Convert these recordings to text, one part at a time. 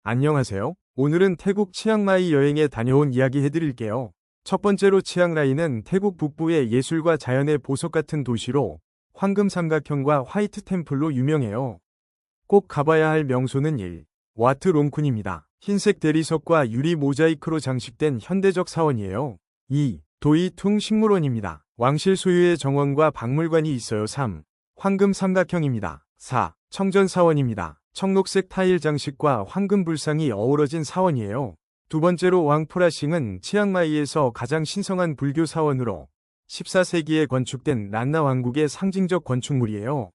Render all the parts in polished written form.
안녕하세요. 오늘은 태국 치앙마이 여행에 다녀온 이야기 해드릴게요. 첫 번째로 치앙라이는 태국 북부의 예술과 자연의 보석 같은 도시로 황금 삼각형과 화이트 템플로 유명해요. 꼭 가봐야 할 명소는 1. 와트 롱쿤입니다. 흰색 대리석과 유리 모자이크로 장식된 현대적 사원이에요. 2. 도이퉁 식물원입니다. 왕실 소유의 정원과 박물관이 있어요. 3. 황금 삼각형입니다. 4. 청전사원입니다. 청록색 타일 장식과 황금 불상이 어우러진 사원이에요. 두 번째로 왕포라싱은 치앙마이에서 가장 신성한 불교 사원으로 14세기에 건축된 란나 왕국의 상징적 건축물이에요.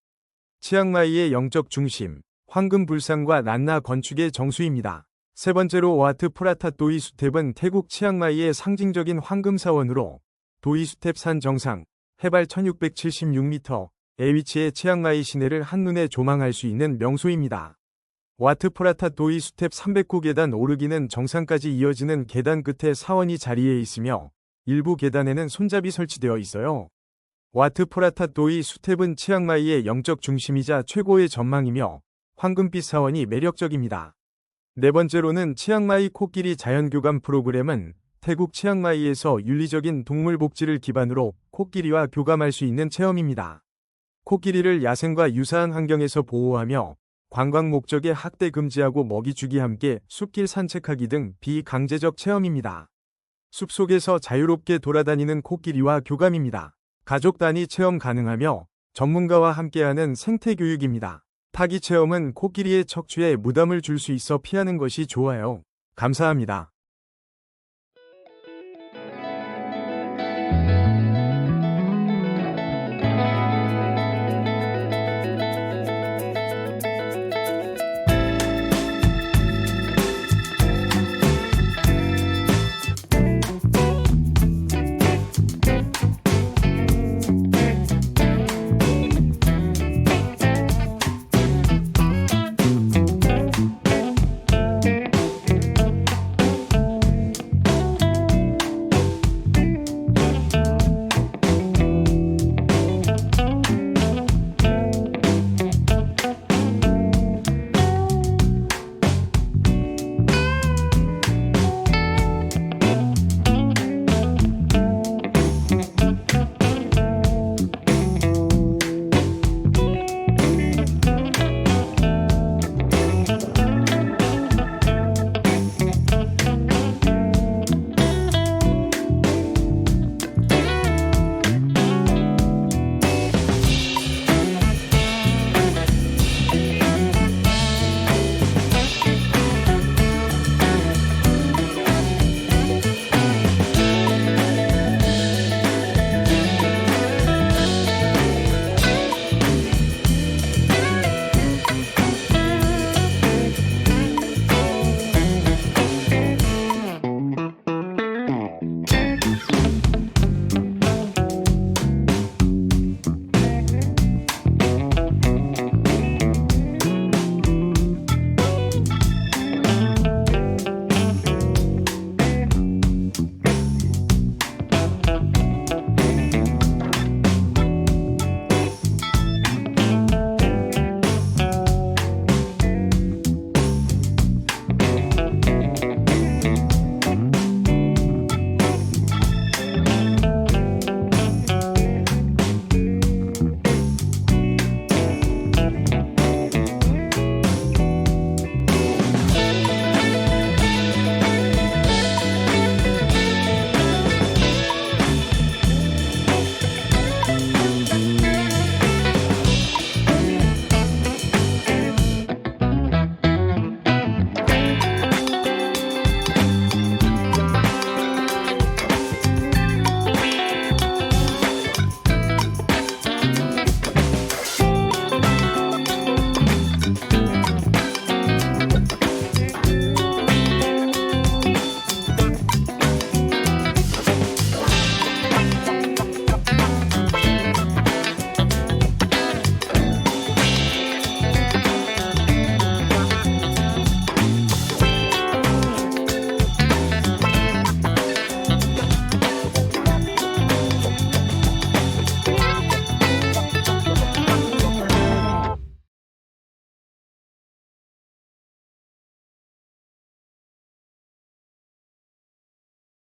치앙마이의 영적 중심, 황금 불상과 란나 건축의 정수입니다. 세 번째로 와트 프라타 도이수텝은 태국 치앙마이의 상징적인 황금 사원으로 도이수텝 산 정상, 해발 1676m에 위치해 치앙마이 시내를 한눈에 조망할 수 있는 명소입니다. 와트 프라타 도이수텝 309계단 오르기는 정상까지 이어지는 계단 끝에 사원이 자리해 있으며 일부 계단에는 손잡이 설치되어 있어요. 와트 프라타 도이수텝은 치앙마이의 영적 중심이자 최고의 전망이며 황금빛 사원이 매력적입니다. 네 번째로는 치앙마이 코끼리 자연교감 프로그램은 태국 치앙마이에서 윤리적인 동물 복지를 기반으로 코끼리와 교감할 수 있는 체험입니다. 코끼리를 야생과 유사한 환경에서 보호하며 관광 목적의 학대 금지하고 먹이 주기 함께 숲길 산책하기 등 비강제적 체험입니다. 숲속에서 자유롭게 돌아다니는 코끼리와 교감입니다. 가족 단위 체험 가능하며 전문가와 함께하는 생태 교육입니다. 타기 체험은 코끼리의 척추에 무담을 줄 수 있어 피하는 것이 좋아요. 감사합니다.